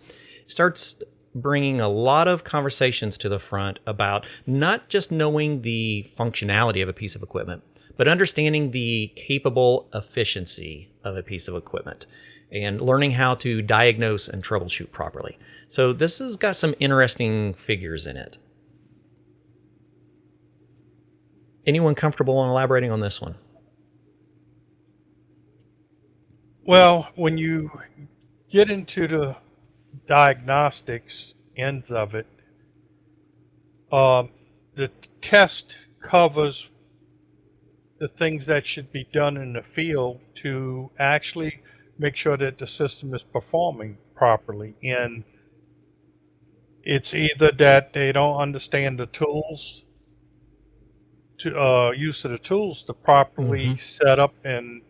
it starts bringing a lot of conversations to the front about not just knowing the functionality of a piece of equipment, but understanding the capable efficiency of a piece of equipment and learning how to diagnose and troubleshoot properly. So this has got some interesting figures in it. Anyone comfortable in elaborating on this one? Well, when you get into the diagnostics ends of it, the test covers the things that should be done in the field to actually make sure that the system is performing properly. And it's either that they don't understand the tools, to use of the tools to properly set up and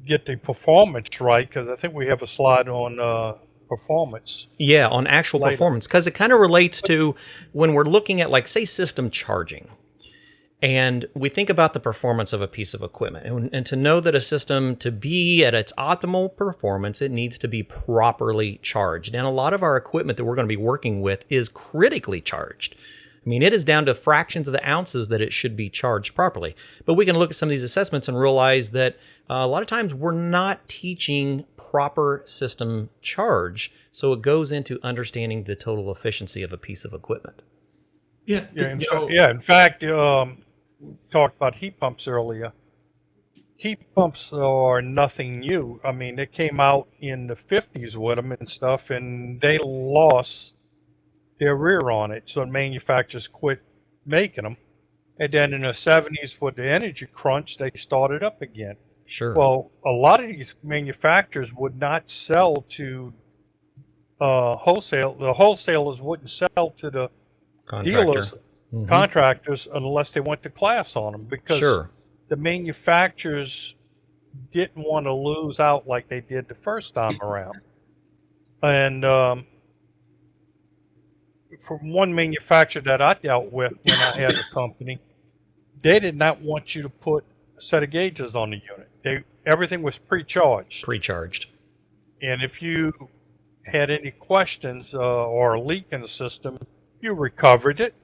get the performance right, because I think we have a slide on performance. Yeah, on actual later. Performance, because it kind of relates to when we're looking at, like, say, system charging. And we think about the performance of a piece of equipment. And to know that a system, to be at its optimal performance, it needs to be properly charged. And a lot of our equipment that we're going to be working with is critically charged. I mean, it is down to fractions of the ounces that it should be charged properly. But we can look at some of these assessments and realize that a lot of times we're not teaching proper system charge. So it goes into understanding the total efficiency of a piece of equipment. Yeah. In fact, we talked about heat pumps earlier. Heat pumps are nothing new. I mean, they came out in the 50s with them and stuff, and they lost their rear on it, so manufacturers quit making them. And then in the 70s, with the energy crunch, they started up again. Sure. Well, a lot of these manufacturers would not sell to wholesale. The wholesalers wouldn't sell to the dealers, contractors, unless they went to class on them, because the manufacturers didn't want to lose out like they did the first time around. And from one manufacturer that I dealt with when I had a company, they did not want you to put a set of gauges on the unit. Everything was pre-charged. And if you had any questions or a leak in the system, you recovered it.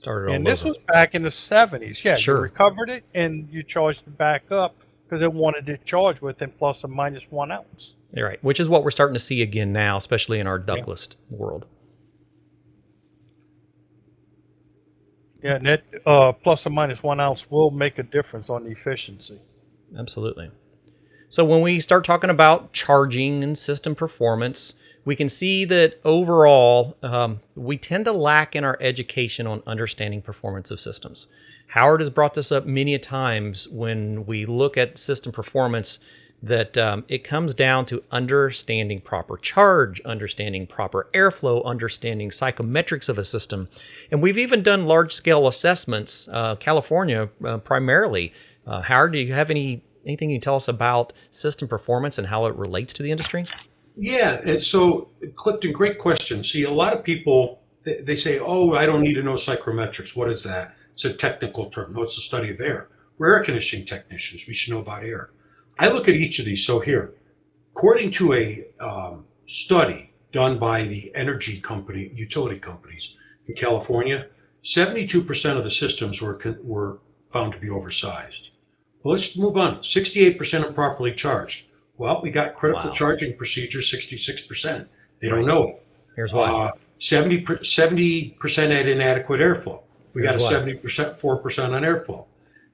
And this was back in the 70s. Yeah, you recovered it and you charged it back up because it wanted it charged within plus or minus 1 ounce. You're right, which is what we're starting to see again now, especially in our ductless world. Yeah, and that plus or minus 1 ounce will make a difference on the efficiency. Absolutely. So when we start talking about charging and system performance, we can see that overall, we tend to lack in our education on understanding performance of systems. Howard has brought this up many a times when we look at system performance, that it comes down to understanding proper charge, understanding proper airflow, understanding psychometrics of a system. And we've even done large-scale assessments, California primarily. Howard, do you have anything you can tell us about system performance and how it relates to the industry? Yeah, and so Clifton, great question. See, a lot of people, they say, oh, I don't need to know psychrometrics. What is that? It's a technical term. No, it's a study of air. We're air conditioning technicians. We should know about air. I look at each of these. So here, according to a study done by the energy company, utility companies in California, 72% of the systems were found to be oversized. Well, let's move on. 68% improperly charged. Well, we got critical charging procedures, 66%. They don't know it. Here's why. 70% had inadequate airflow. We got a 4% on airflow.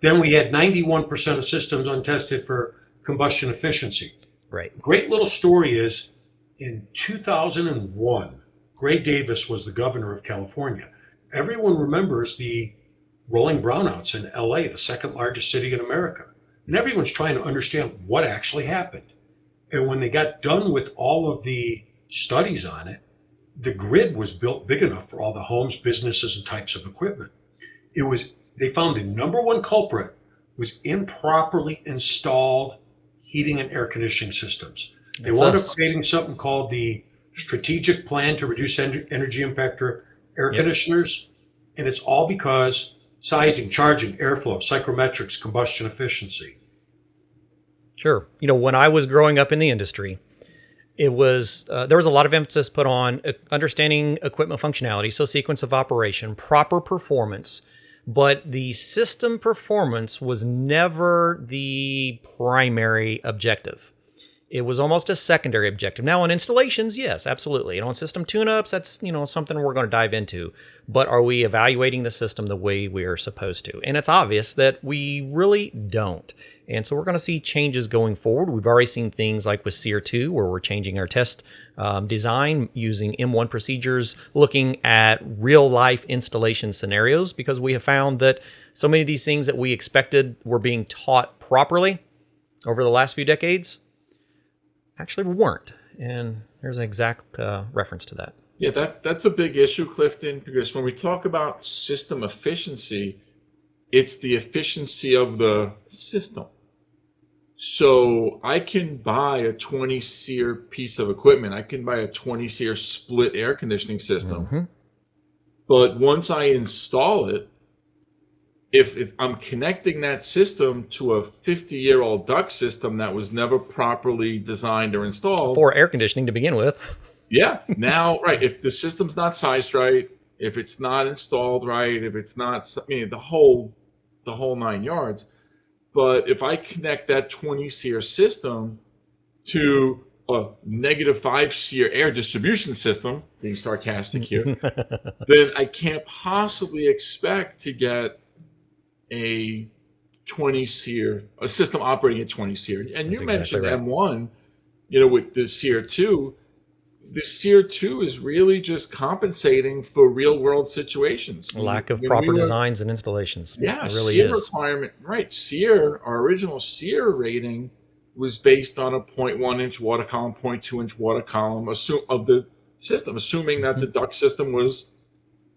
Then we had 91% of systems untested for combustion efficiency. Right. Great little story is, in 2001, Gray Davis was the governor of California. Everyone remembers the rolling brownouts in LA, the second largest city in America. And everyone's trying to understand what actually happened. And when they got done with all of the studies on it, the grid was built big enough for all the homes, businesses, and types of equipment. They found the number one culprit was improperly installed heating and air conditioning systems. They wound up creating something called the Strategic Plan to Reduce Energy Impact for Air Conditioners, and it's all because sizing, charging, airflow, psychrometrics, combustion efficiency. Sure. When I was growing up in the industry, it was there was a lot of emphasis put on understanding equipment functionality, so sequence of operation, proper performance, but the system performance was never the primary objective. It was almost a secondary objective. Now, on installations, yes, absolutely. And on system tune-ups, that's something we're going to dive into. But are we evaluating the system the way we are supposed to? And it's obvious that we really don't. And so we're going to see changes going forward. We've already seen things like with SEER 2, where we're changing our test design using M1 procedures, looking at real-life installation scenarios, because we have found that so many of these things that we expected were being taught properly over the last few decades actually weren't. And there's an exact reference to that. Yeah, that's a big issue, Clifton, because when we talk about system efficiency, it's the efficiency of the system. So I can buy a 20 SEER piece of equipment. I can buy a 20 SEER split air conditioning system. But once I install it, if I'm connecting that system to a 50-year-old duct system that was never properly designed or installed. For air conditioning to begin with. Yeah. Now, right. If the system's not sized right, if it's not installed right, if it's not, the whole 9 yards. But if I connect that 20 SEER system to a -5 SEER air distribution system, being sarcastic here, then I can't possibly expect to get a 20 SEER, a system operating at 20 SEER. And you mentioned right. M1, with the SEER 2. The SEER 2 is really just compensating for real world situations. Lack of proper designs and installations. Yeah, it really SEER is. requirement, right. SEER, our original SEER rating was based on a 0.1 inch water column, 0.2 inch water column of the system, assuming that the duct system was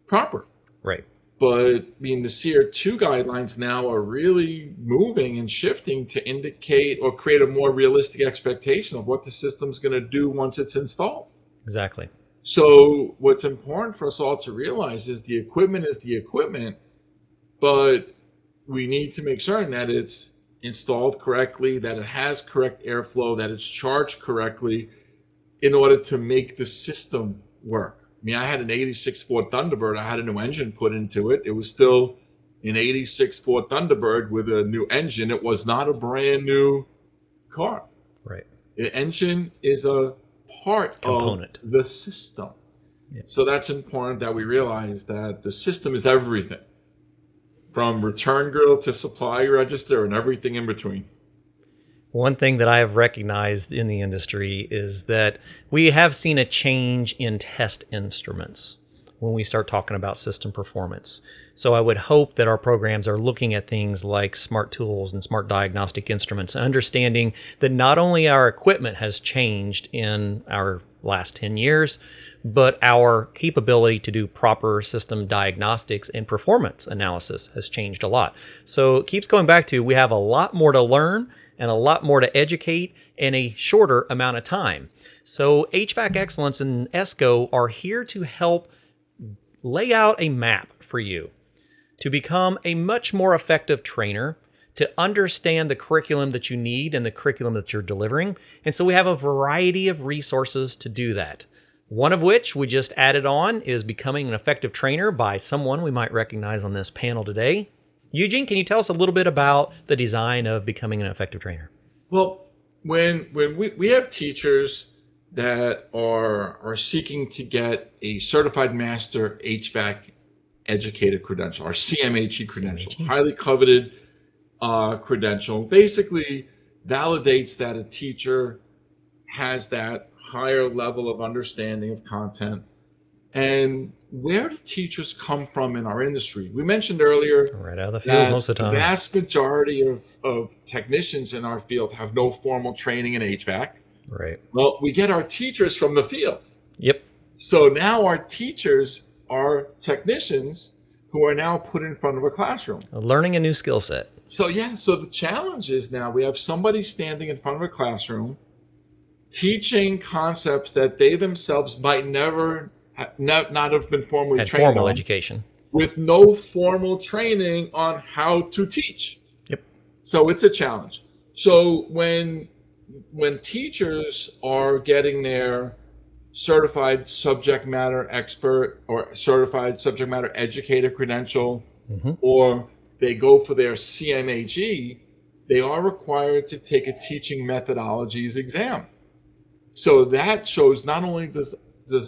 proper. Right. But the SEER 2 guidelines now are really moving and shifting to indicate or create a more realistic expectation of what the system's going to do once it's installed. Exactly. So what's important for us all to realize is the equipment is the equipment, but we need to make certain that it's installed correctly, that it has correct airflow, that it's charged correctly in order to make the system work. I had an 86 Ford Thunderbird. I had a new engine put into it. It was still an 86 Ford Thunderbird with a new engine. It was not a brand new car. Right. The engine is a component of the system. Yep. So that's important that we realize that the system is everything, from return grill to supply register and everything in between. One thing that I have recognized in the industry is that we have seen a change in test instruments when we start talking about system performance. So I would hope that our programs are looking at things like smart tools and smart diagnostic instruments, understanding that not only our equipment has changed in our last 10 years, but our capability to do proper system diagnostics and performance analysis has changed a lot. So it keeps going back to we have a lot more to learn and a lot more to educate in a shorter amount of time. So HVAC Excellence and ESCO are here to help lay out a map for you to become a much more effective trainer, to understand the curriculum that you need and the curriculum that you're delivering. And so we have a variety of resources to do that. One of which we just added on is Becoming an Effective Trainer by someone we might recognize on this panel today. Eugene, can you tell us a little bit about the design of Becoming an Effective Trainer? Well, when we have teachers that are seeking to get a Certified Master HVAC Educator credential, or CMHE credential, highly coveted credential, basically validates that a teacher has that higher level of understanding of content. And where do teachers come from in our industry? We mentioned earlier right out of the field most of the time. The vast majority of technicians in our field have no formal training in HVAC. Right. Well, we get our teachers from the field. Yep. So now our teachers are technicians who are now put in front of a classroom. Learning a new skill set. So the challenge is now we have somebody standing in front of a classroom teaching concepts that they themselves might never not have been formally Had trained formal on, education. with no formal training on how to teach. Yep. So it's a challenge. So when teachers are getting their certified subject matter expert or certified subject matter educator credential, or they go for their CMAG, they are required to take a teaching methodologies exam. So that shows not only does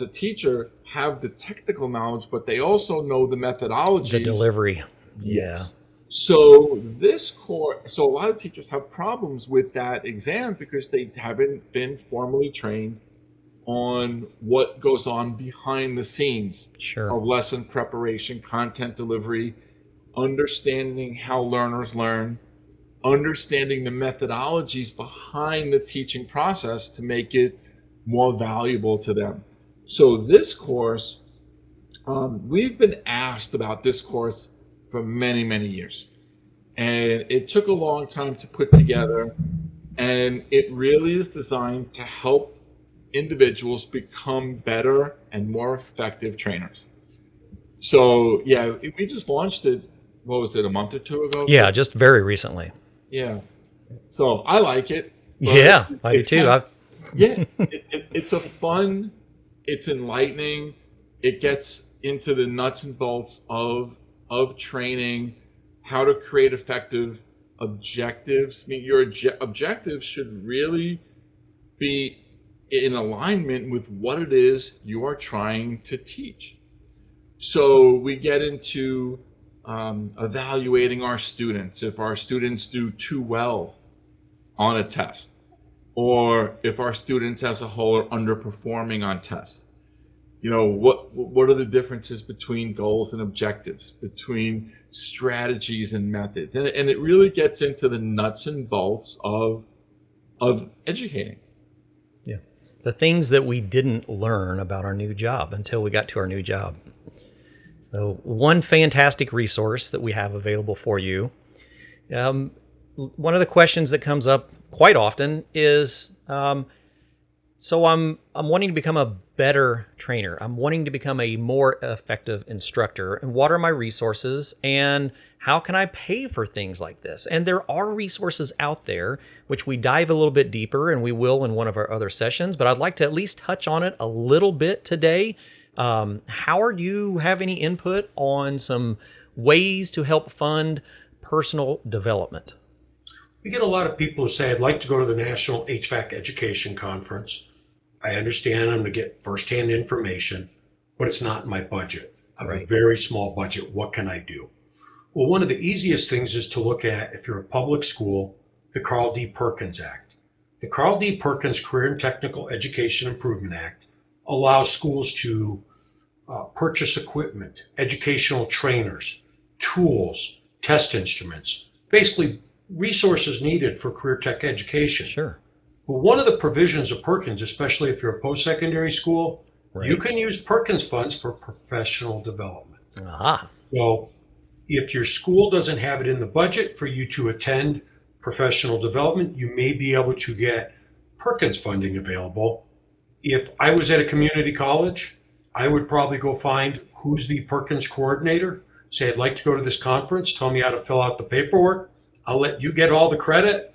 a teacher have the technical knowledge, but they also know the methodologies. The delivery. Yes. So so a lot of teachers have problems with that exam because they haven't been formally trained on what goes on behind the scenes of lesson preparation, content delivery, understanding how learners learn, understanding the methodologies behind the teaching process to make it more valuable to them. So this course, we've been asked about this course for many, many years. And it took a long time to put together. And it really is designed to help individuals become better and more effective trainers. So, yeah, we just launched it, what was it, a month or two ago? Yeah, just very recently. Yeah. So I like it. Yeah, I do too. It's a fun, it's enlightening. It gets into the nuts and bolts of training, how to create effective objectives. I mean, your objectives should really be in alignment with what it is you are trying to teach. So we get into evaluating our students. If our students do too well on a test, or if our students as a whole are underperforming on tests, what are the differences between goals and objectives, between strategies and methods, and it really gets into the nuts and bolts of educating. Yeah, the things that we didn't learn about our new job until we got to our new job. So one fantastic resource that we have available for you. One of the questions that comes up quite often is, so I'm wanting to become a better trainer. I'm wanting to become a more effective instructor. And what are my resources? And how can I pay for things like this? And there are resources out there, which we dive a little bit deeper, and we will in one of our other sessions. But I'd like to at least touch on it a little bit today. Howard, do you have any input on some ways to help fund personal development? We get a lot of people who say, I'd like to go to the National HVAC Education Conference. I understand I'm going to get firsthand information, but it's not in my budget. I have a very small budget. What can I do? Well, one of the easiest things is to look at, if you're a public school, the Carl D. Perkins Act. The Carl D. Perkins Career and Technical Education Improvement Act allows schools to purchase equipment, educational trainers, tools, test instruments, basically resources needed for career tech education. Sure. But one of the provisions of Perkins, especially if you're a post-secondary school, you can use Perkins funds for professional development. So if your school doesn't have it in the budget for you to attend professional development, you may be able to get Perkins funding available. If I was at a community college, I would probably go find who's the Perkins coordinator, say, I'd like to go to this conference, tell me how to fill out the paperwork. I'll let you get all the credit.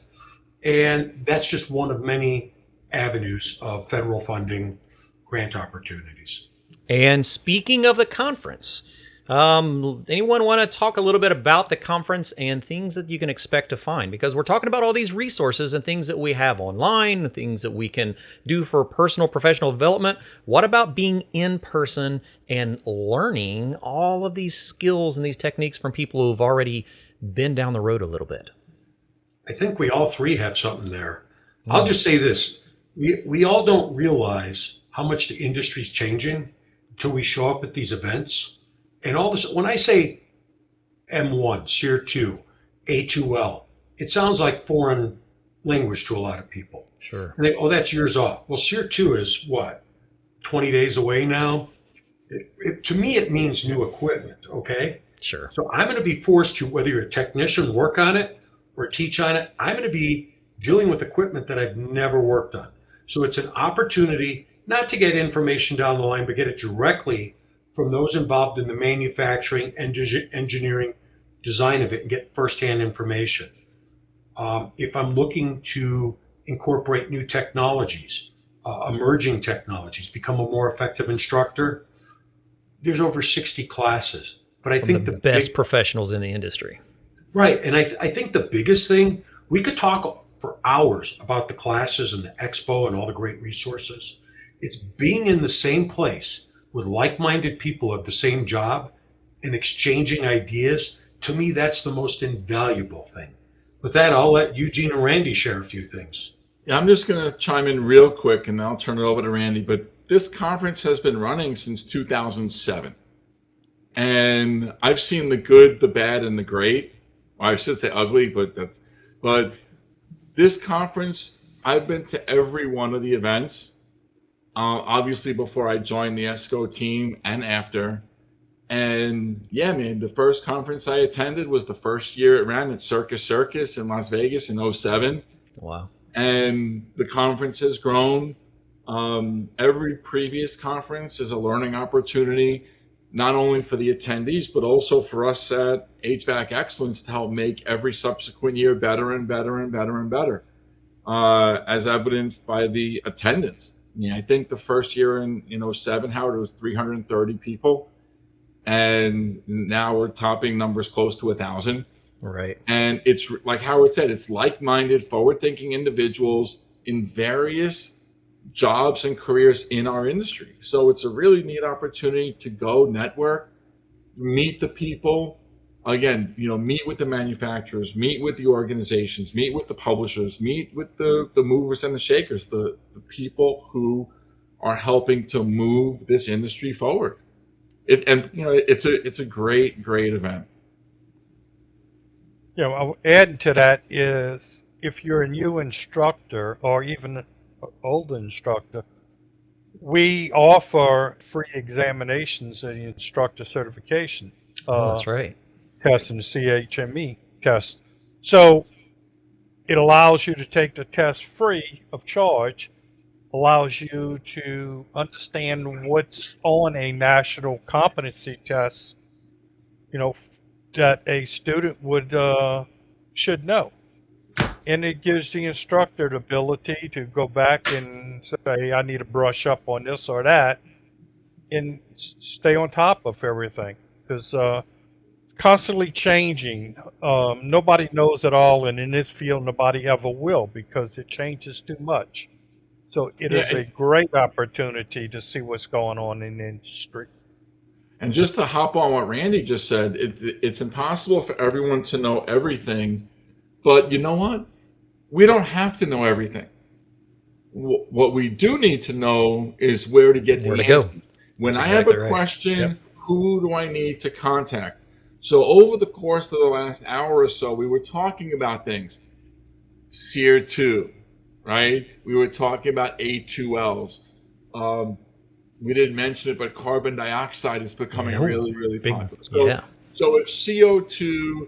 And that's just one of many avenues of federal funding grant opportunities. And speaking of the conference, anyone want to talk a little bit about the conference and things that you can expect to find? Because we're talking about all these resources and things that we have online, things that we can do for personal, professional development. What about being in person and learning all of these skills and these techniques from people who've already been down the road a little bit? I think we all three have something there. I'll just say this. We all don't realize how much the industry's changing until we show up at these events. And all this, when I say M1, SEER 2, A2L, it sounds like foreign language to a lot of people. Sure. And they, oh, that's years off. Well, SEER 2 is what, 20 days away now? To me, it means new equipment, okay? Sure. So I'm going to be forced to, whether you're a technician, work on it or teach on it, I'm going to be dealing with equipment that I've never worked on. So it's an opportunity not to get information down the line, but get it directly from those involved in the manufacturing and engineering design of it and get firsthand information. If I'm looking to incorporate new technologies, emerging technologies, become a more effective instructor, there's over 60 classes. But I think the best professionals in the industry. Right. And I think the biggest thing, we could talk for hours about the classes and the expo and all the great resources. It's being in the same place with like-minded people of the same job and exchanging ideas. To me, that's the most invaluable thing. With that, I'll let Eugene and Randy share a few things. Yeah, I'm just going to chime in real quick and I'll turn it over to Randy. But this conference has been running since 2007. And I've seen the good, the bad, and the great. Well, I should say ugly, but this conference, I've been to every one of the events. Obviously, before I joined the ESCO team and after. And yeah, man, the first conference I attended was the first year it ran at Circus in Las Vegas in 2007. Wow. And the conference has grown. Every previous conference is a learning opportunity, not only for the attendees, but also for us at HVAC Excellence to help make every subsequent year better and better and better and better, as evidenced by the attendance. I think the first year in 2007, Howard, it was 330 people. And now we're topping numbers close to 1,000. Right. And it's like Howard said, it's like-minded, forward-thinking individuals in various jobs and careers in our industry. So it's a really neat opportunity to go network, meet the people. Again, meet with the manufacturers, meet with the organizations, meet with the publishers, meet with the movers and the shakers, the people who are helping to move this industry forward. It's a great event. Adding to that is if you're a new instructor or even an old instructor, we offer free examinations and instructor certification. That's right. Test and CHME test. So it allows you to take the test free of charge, allows you to understand what's on a national competency test, that a student should know. And it gives the instructor the ability to go back and say, I need to brush up on this or that, and stay on top of everything. Because constantly changing. Nobody knows it all, and in this field, nobody ever will because it changes too much. So it is a great opportunity to see what's going on in the industry. And just to hop on what Randy just said, it's impossible for everyone to know everything. But you know what? We don't have to know everything. What we do need to know is where to get the answers. Go. When I have a question, who do I need to contact? So over the course of the last hour or so, we were talking about things. SEER 2, right? We were talking about A2Ls. We didn't mention it, but carbon dioxide is becoming really, really popular. So if CO2,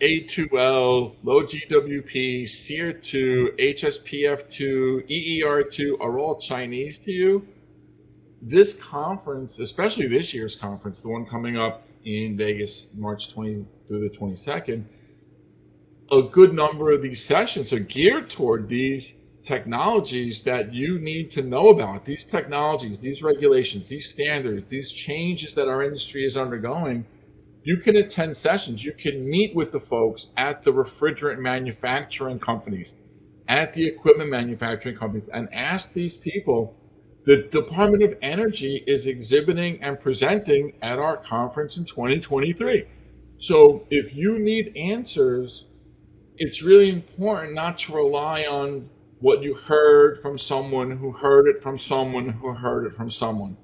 A2L, low GWP, SEER 2, HSPF 2, EER 2 are all Chinese to you, this conference, especially this year's conference, the one coming up in Vegas, March 20 through the 22nd, a good number of these sessions are geared toward these technologies that you need to know about. These technologies, these regulations, these standards, these changes that our industry is undergoing. You can attend sessions. You can meet with the folks at the refrigerant manufacturing companies, at the equipment manufacturing companies, and ask these people. The Department of Energy is exhibiting and presenting at our conference in 2023. So if you need answers, it's really important not to rely on what you heard from someone who heard it from someone who heard it from someone.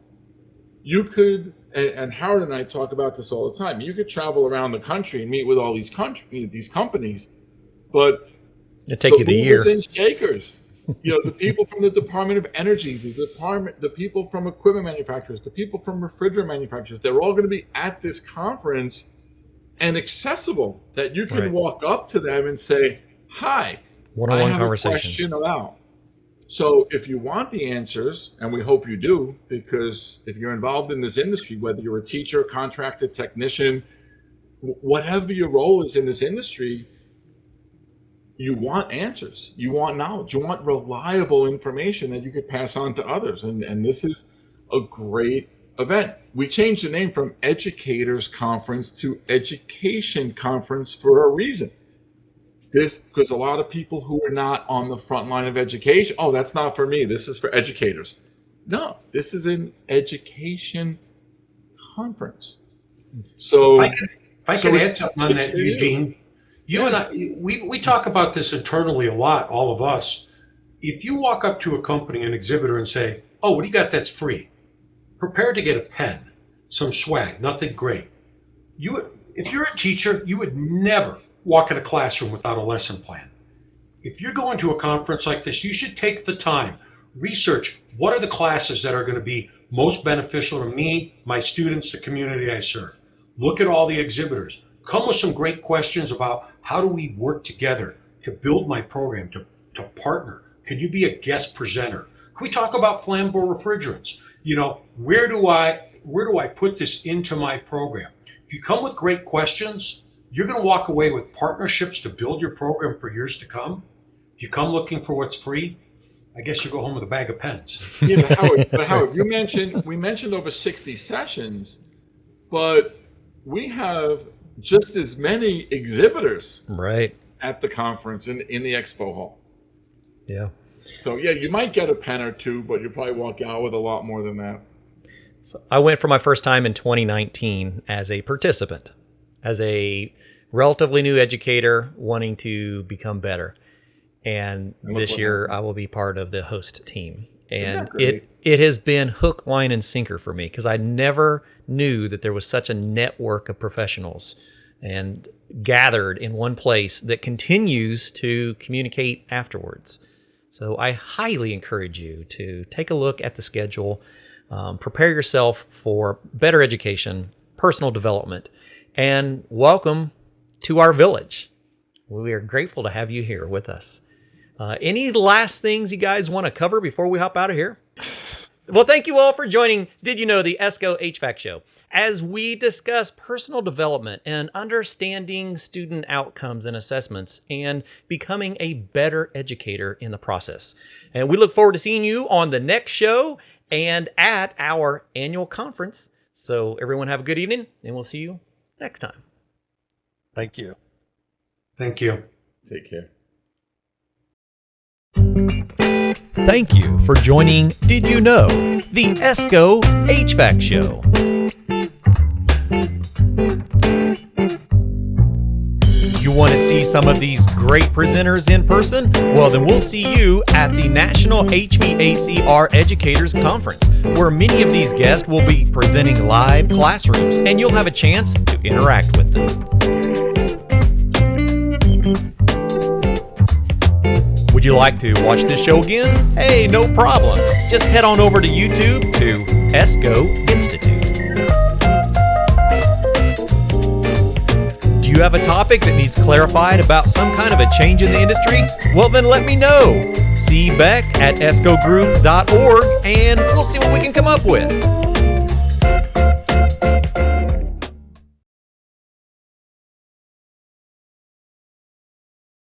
You could, and Howard and I talk about this all the time, you could travel around the country and meet with all these companies, but it'd take you the year. The movers and shakers, the people from the Department of Energy, the people from equipment manufacturers, the people from refrigerant manufacturers, they're all going to be at this conference. and accessible, that you can Right. walk up to them and say, hi, I One-on-one have conversations. a question about. So if you want the answers, and we hope you do, because if you're involved in this industry, whether you're a teacher, contractor, technician, whatever your role is in this industry, you want answers, you want knowledge, you want reliable information that you could pass on to others. And this is a great event. We changed the name from Educators Conference to Education Conference for a reason. This, because a lot of people who are not on the front line of education, oh, that's not for me, this is for educators. No, this is an education conference. So If I can add something on it's that, for you. Eugene. You and I, we talk about this internally a lot, all of us. If you walk up to a company, an exhibitor, and say, oh, what do you got that's free? Prepare to get a pen, some swag, nothing great. If you're a teacher, you would never walk in a classroom without a lesson plan. If you're going to a conference like this, you should take the time, research what are the classes that are going to be most beneficial to me, my students, the community I serve. Look at all the exhibitors. Come with some great questions about how do we work together to build my program, to partner. Could you be a guest presenter? Can we talk about flammable refrigerants? You know, where do I put this into my program? If you come with great questions, you're going to walk away with partnerships to build your program for years to come. If you come looking for what's free, I guess you go home with a bag of pens. Yeah, but Howard, we mentioned over 60 sessions, but we have just as many exhibitors Right. at the conference in the expo hall. Yeah. So yeah, you might get a pen or two, but you'll probably walk out with a lot more than that. So I went for my first time in 2019 as a participant, as a relatively new educator wanting to become better. And this year I will be part of the host team. And it has been hook, line, and sinker for me because I never knew that there was such a network of professionals and gathered in one place that continues to communicate afterwards. So I highly encourage you to take a look at the schedule, prepare yourself for better education, personal development, and welcome to our village. We are grateful to have you here with us. Any last things you guys want to cover before we hop out of here? Well, thank you all for joining Did You Know, the ESCO HVAC Show, as we discuss personal development and understanding student outcomes and assessments and becoming a better educator in the process. And we look forward to seeing you on the next show and at our annual conference. So everyone have a good evening, and we'll see you next time. Thank you. Thank you. Take care. Thank you for joining Did You Know, the ESCO HVAC Show. You want to see some of these great presenters in person? Well, then we'll see you at the National HVACR Educators Conference, where many of these guests will be presenting live classrooms, and you'll have a chance to interact with them. Would you like to watch this show again? Hey, no problem. Just head on over to YouTube to ESCO Institute. Do you have a topic that needs clarified about some kind of a change in the industry? Well, then let me know. See Beck at escogroup.org and we'll see what we can come up with.